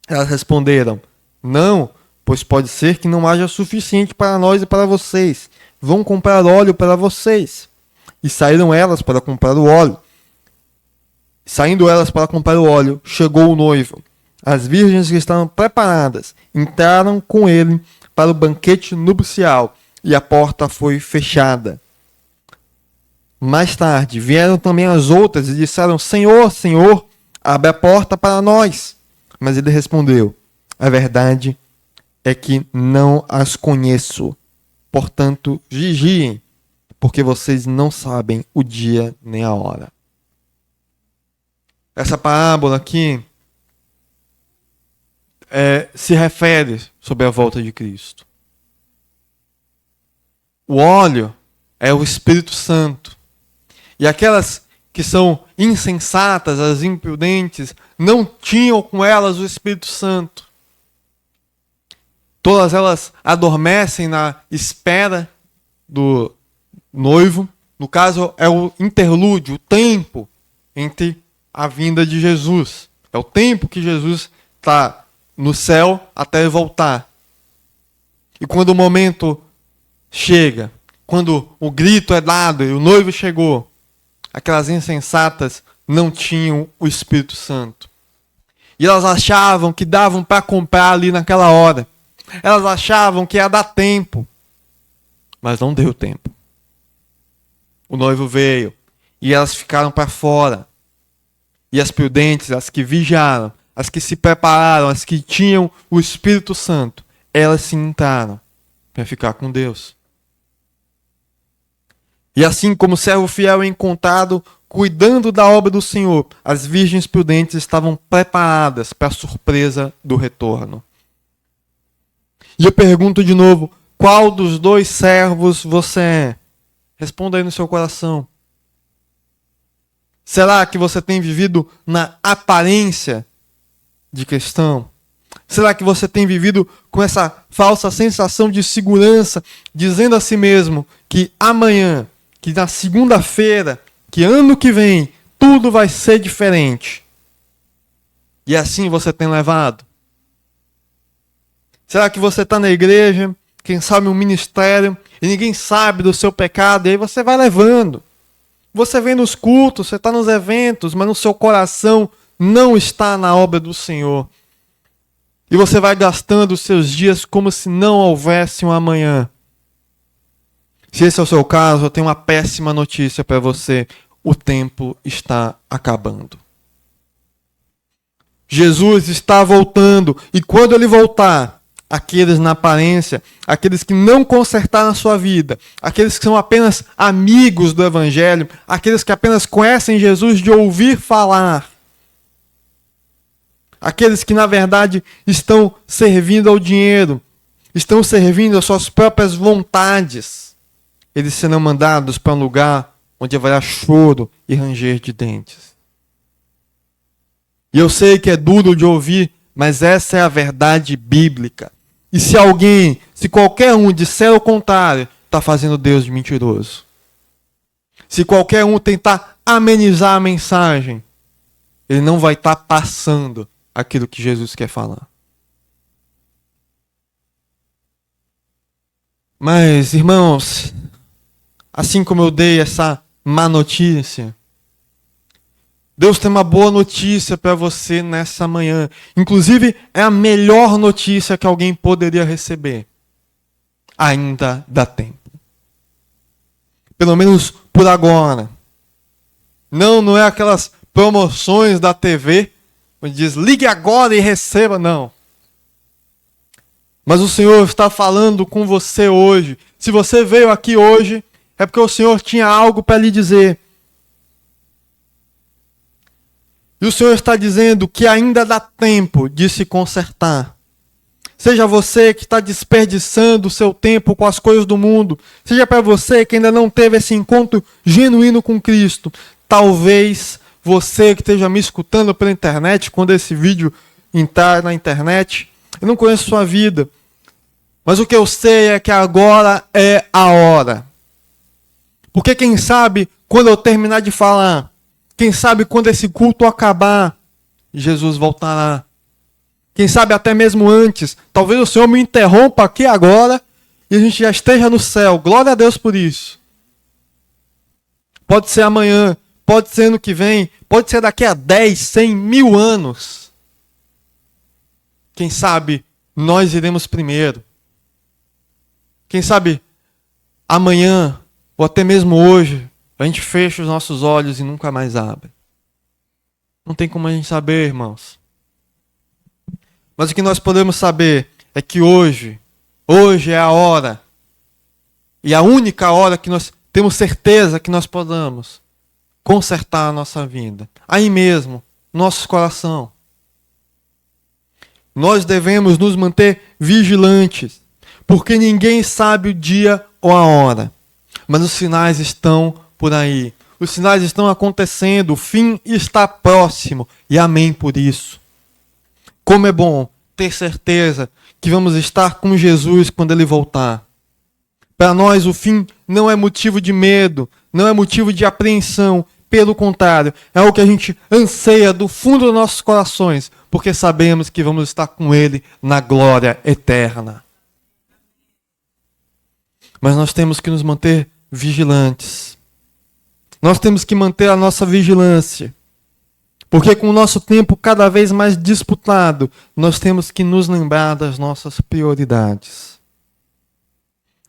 A: Elas responderam: não, pois pode ser que não haja suficiente para nós e para vocês. Vão comprar óleo para vocês. E saíram elas para comprar o óleo. Saindo elas para comprar o óleo, chegou o noivo. As virgens que estavam preparadas entraram com ele para o banquete nupcial, e a porta foi fechada. Mais tarde vieram também as outras e disseram: Senhor, Senhor, abre a porta para nós. Mas ele respondeu: a verdade é que não as conheço. Portanto, vigiem, porque vocês não sabem o dia nem a hora. Essa parábola aqui se refere sobre a volta de Cristo. O óleo é o Espírito Santo. E aquelas que são insensatas, as imprudentes, não tinham com elas o Espírito Santo. Todas elas adormecem na espera do noivo. No caso, é o interlúdio, o tempo entre a vinda de Jesus. É o tempo que Jesus está no céu até ele voltar. E quando o momento chega, quando o grito é dado e o noivo chegou, aquelas insensatas não tinham o Espírito Santo. E elas achavam que davam para comprar ali naquela hora. Elas achavam que ia dar tempo. Mas não deu tempo. O noivo veio e elas ficaram para fora. E as prudentes, as que vigiaram, as que se prepararam, as que tinham o Espírito Santo, elas se entraram para ficar com Deus. E assim como o servo fiel é encontrado cuidando da obra do Senhor, as virgens prudentes estavam preparadas para a surpresa do retorno. E eu pergunto de novo: qual dos dois servos você é? Responda aí no seu coração. Será que você tem vivido na aparência de cristão? Será que você tem vivido com essa falsa sensação de segurança, dizendo a si mesmo que amanhã, que na segunda-feira, que ano que vem, tudo vai ser diferente? E assim você tem levado? Será que você está na igreja, quem sabe um ministério, e ninguém sabe do seu pecado, e aí você vai levando? Você vem nos cultos, você está nos eventos, mas no seu coração não está na obra do Senhor. E você vai gastando os seus dias como se não houvesse um amanhã. Se esse é o seu caso, eu tenho uma péssima notícia para você. O tempo está acabando. Jesus está voltando, e quando ele voltar, aqueles na aparência, aqueles que não consertaram a sua vida, aqueles que são apenas amigos do Evangelho, aqueles que apenas conhecem Jesus de ouvir falar, aqueles que na verdade estão servindo ao dinheiro, estão servindo às suas próprias vontades, eles serão mandados para um lugar onde haverá choro e ranger de dentes. E eu sei que é duro de ouvir, mas essa é a verdade bíblica. E se qualquer um disser o contrário, está fazendo Deus de mentiroso. Se qualquer um tentar amenizar a mensagem, ele não vai estar passando aquilo que Jesus quer falar. Mas, irmãos, assim como eu dei essa má notícia, Deus tem uma boa notícia para você nessa manhã. Inclusive, é a melhor notícia que alguém poderia receber. Ainda dá tempo. Pelo menos por agora. Não é aquelas promoções da TV, onde diz, ligue agora e receba. Não. Mas o Senhor está falando com você hoje. Se você veio aqui hoje, é porque o Senhor tinha algo para lhe dizer. E o Senhor está dizendo que ainda dá tempo de se consertar. Seja você que está desperdiçando o seu tempo com as coisas do mundo, seja para você que ainda não teve esse encontro genuíno com Cristo, talvez você que esteja me escutando pela internet, quando esse vídeo entrar na internet, eu não conheço sua vida, mas o que eu sei é que agora é a hora. Porque quem sabe quando eu terminar de falar, quem sabe quando esse culto acabar, Jesus voltará. Quem sabe até mesmo antes. Talvez o Senhor me interrompa aqui agora e a gente já esteja no céu. Glória a Deus por isso. Pode ser amanhã, pode ser ano que vem, pode ser daqui a 10, 100, 1000 anos. Quem sabe nós iremos primeiro. Quem sabe amanhã, ou até mesmo hoje, a gente fecha os nossos olhos e nunca mais abre. Não tem como a gente saber, irmãos. Mas o que nós podemos saber é que hoje é a hora, e a única hora que nós temos certeza que nós podemos consertar a nossa vida. Aí mesmo, nosso coração. Nós devemos nos manter vigilantes, porque ninguém sabe o dia ou a hora. Mas os sinais estão por aí. Os sinais estão acontecendo, o fim está próximo, e amém por isso. Como é bom ter certeza que vamos estar com Jesus quando Ele voltar. Para nós o fim não é motivo de medo, não é motivo de apreensão. Pelo contrário, é o que a gente anseia do fundo dos nossos corações, porque sabemos que vamos estar com Ele na glória eterna. Mas nós temos que nos manter vigilantes. Nós temos que manter a nossa vigilância. Porque com o nosso tempo cada vez mais disputado, nós temos que nos lembrar das nossas prioridades.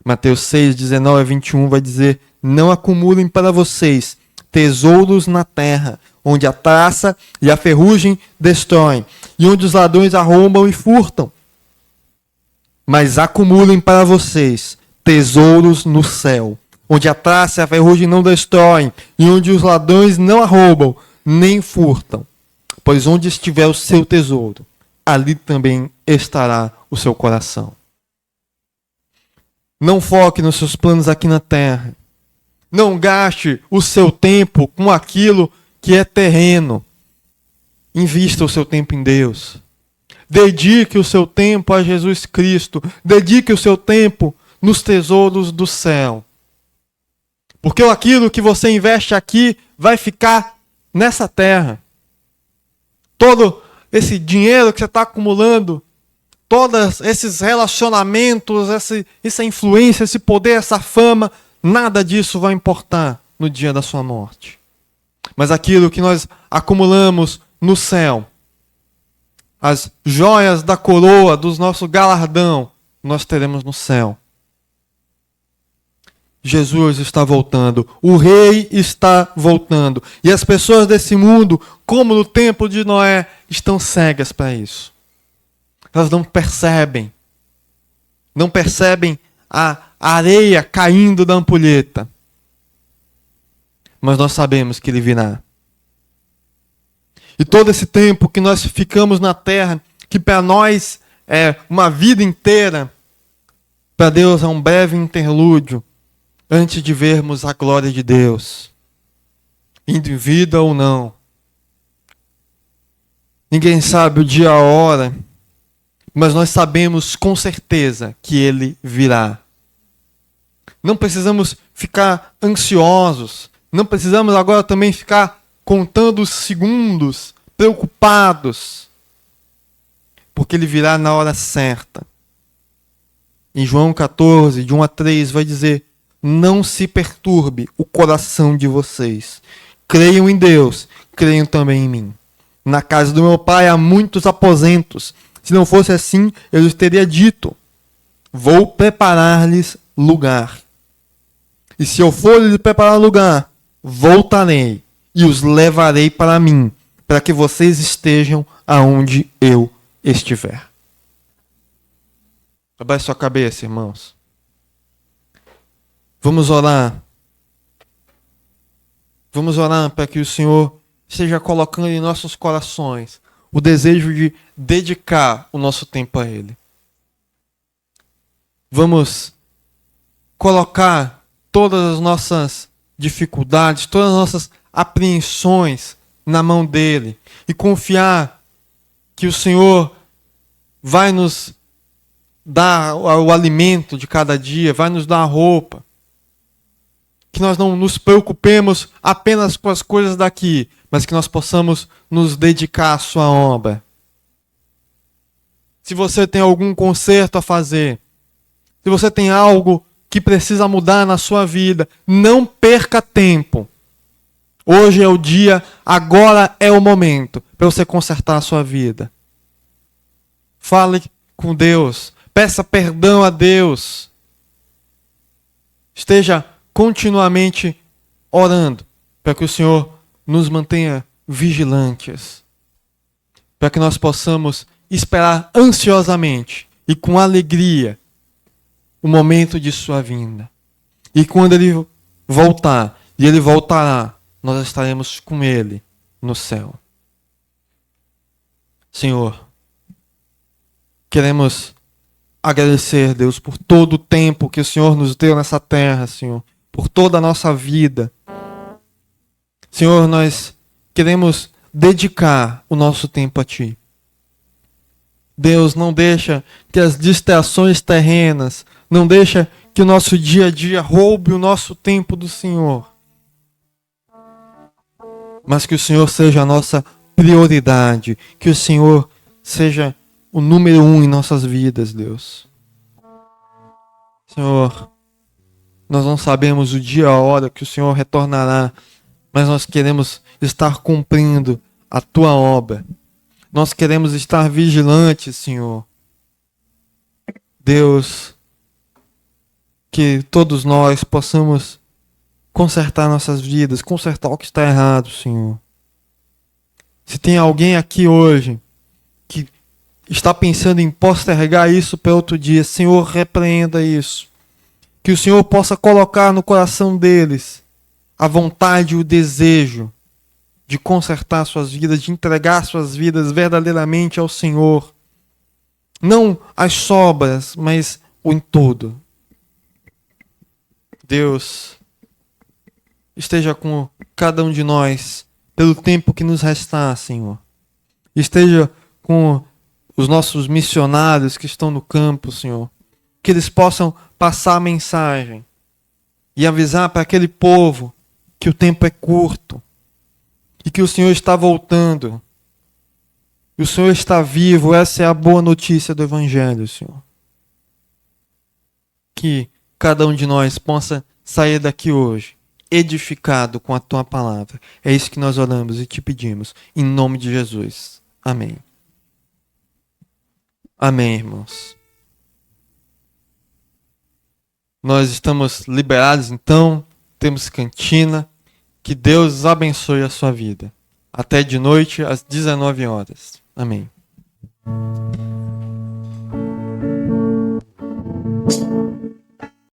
A: Mateus 6, 19 a 21 vai dizer: não acumulem para vocês tesouros na terra, onde a traça e a ferrugem destroem, e onde os ladrões arrombam e furtam. Mas acumulem para vocês tesouros no céu, onde a traça e a ferrugem não destroem, e onde os ladrões não arrombam, nem furtam. Pois onde estiver o seu tesouro, ali também estará o seu coração. Não foque nos seus planos aqui na terra. Não gaste o seu tempo com aquilo que é terreno. Invista o seu tempo em Deus. Dedique o seu tempo a Jesus Cristo. Dedique o seu tempo nos tesouros do céu. Porque aquilo que você investe aqui vai ficar nessa terra. Todo esse dinheiro que você está acumulando, todos esses relacionamentos, essa influência, esse poder, essa fama, nada disso vai importar no dia da sua morte. Mas aquilo que nós acumulamos no céu, as joias da coroa do nosso galardão, nós teremos no céu. Jesus está voltando, o Rei está voltando. E as pessoas desse mundo, como no tempo de Noé, estão cegas para isso. Elas não percebem a areia caindo da ampulheta. Mas nós sabemos que Ele virá. E todo esse tempo que nós ficamos na terra, que para nós é uma vida inteira, para Deus é um breve interlúdio, antes de vermos a glória de Deus, indo em vida ou não. Ninguém sabe o dia, a hora, mas nós sabemos com certeza que Ele virá. Não precisamos ficar ansiosos, não precisamos agora também ficar contando os segundos, preocupados, porque Ele virá na hora certa. Em João 14, de 1 a 3, vai dizer: não se perturbe o coração de vocês. Creiam em Deus, creiam também em mim. Na casa do meu pai há muitos aposentos. Se não fosse assim, eu lhes teria dito: vou preparar-lhes lugar. E se eu for lhes preparar lugar, voltarei e os levarei para mim, para que vocês estejam aonde eu estiver. Abaixe sua cabeça, irmãos. Vamos orar. Vamos orar para que o Senhor esteja colocando em nossos corações o desejo de dedicar o nosso tempo a Ele. Vamos colocar todas as nossas dificuldades, todas as nossas apreensões na mão dele e confiar que o Senhor vai nos dar o alimento de cada dia, vai nos dar a roupa. Que nós não nos preocupemos apenas com as coisas daqui, mas que nós possamos nos dedicar à sua obra. Se você tem algum conserto a fazer, se você tem algo que precisa mudar na sua vida, não perca tempo. Hoje é o dia, agora é o momento para você consertar a sua vida. Fale com Deus, peça perdão a Deus. Esteja continuamente orando para que o Senhor nos mantenha vigilantes, para que nós possamos esperar ansiosamente e com alegria o momento de sua vinda. E quando ele voltar, e ele voltará, nós estaremos com ele no céu. Senhor, queremos agradecer, Deus, por todo o tempo que o Senhor nos deu nessa terra, Senhor, por toda a nossa vida. Senhor, nós queremos dedicar o nosso tempo a Ti. Deus, não deixa que as distrações terrenas, não deixa que o nosso dia a dia roube o nosso tempo do Senhor. Mas que o Senhor seja a nossa prioridade, que o Senhor seja o número 1 em nossas vidas, Deus. Senhor, nós não sabemos o dia, a hora que o Senhor retornará, mas nós queremos estar cumprindo a Tua obra. Nós queremos estar vigilantes, Senhor. Deus, que todos nós possamos consertar nossas vidas, consertar o que está errado, Senhor. Se tem alguém aqui hoje que está pensando em postergar isso para outro dia, Senhor, repreenda isso. Que o Senhor possa colocar no coração deles a vontade e o desejo de consertar suas vidas, de entregar suas vidas verdadeiramente ao Senhor. Não as sobras, mas o em todo. Deus, esteja com cada um de nós pelo tempo que nos restar, Senhor. Esteja com os nossos missionários que estão no campo, Senhor. Que eles possam passar a mensagem e avisar para aquele povo que o tempo é curto e que o Senhor está voltando. E o Senhor está vivo. Essa é a boa notícia do Evangelho, Senhor. Que cada um de nós possa sair daqui hoje edificado com a Tua palavra. É isso que nós oramos e te pedimos. Em nome de Jesus. Amém. Amém, irmãos. Nós estamos liberados, então. Temos cantina. Que Deus abençoe a sua vida. Até de noite, às 19 horas. Amém.